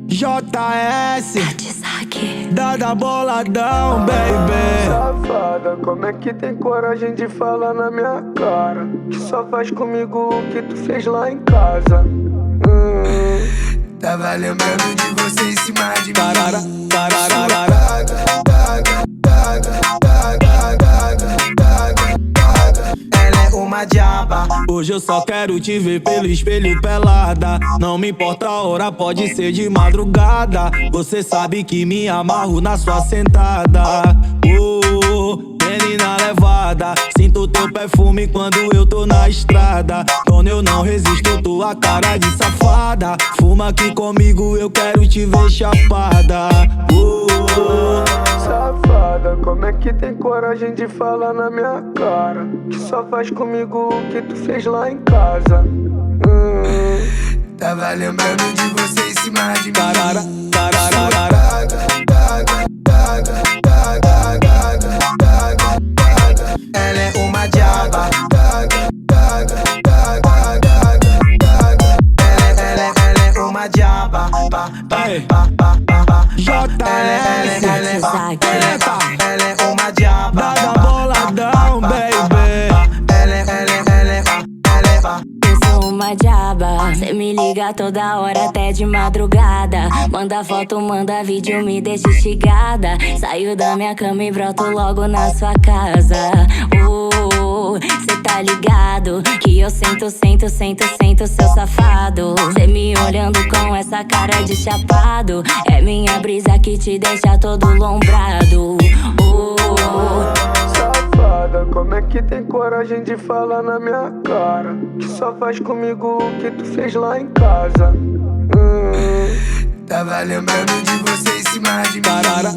JS, Dada boladão, baby. Safada, como é que tem coragem de falar na minha cara? Que só faz comigo o que tu fez lá em casa. Tava lembrando de você em cima de mim. Tarara, tararara. Ela é uma diaba. Hoje eu só quero te ver pelo espelho pelada. Não me importa a hora, pode ser de madrugada. Você sabe que me amarro na sua sentada. Menina levada, sinto teu perfume quando eu tô na estrada. Quando eu não resisto, tua cara de safada. Fuma aqui comigo, eu quero te ver chapada. Safada, como é que tem coragem de falar na minha cara? Que só faz comigo o que tu fez lá em casa. Tava lembrando de você em cima de mim. Tarara, tararara. Ela é uma diaba. Ela é uma diaba. JS, Ela é uma diaba. Dada boladão, baby. Eu sou uma diaba, cê me liga toda hora até de madrugada. Manda foto, manda vídeo, me deixa instigada. Saio da minha cama e broto logo na sua casa. Cê tá ligado que eu sento, seu safado. Cê me olhando com essa cara de chapado. É minha brisa que te deixa todo lombrado. Safada, como é que tem coragem de falar na minha cara? Que só faz comigo o que tu fez lá em casa. Tava lembrando de você em cima de mim. Tarara,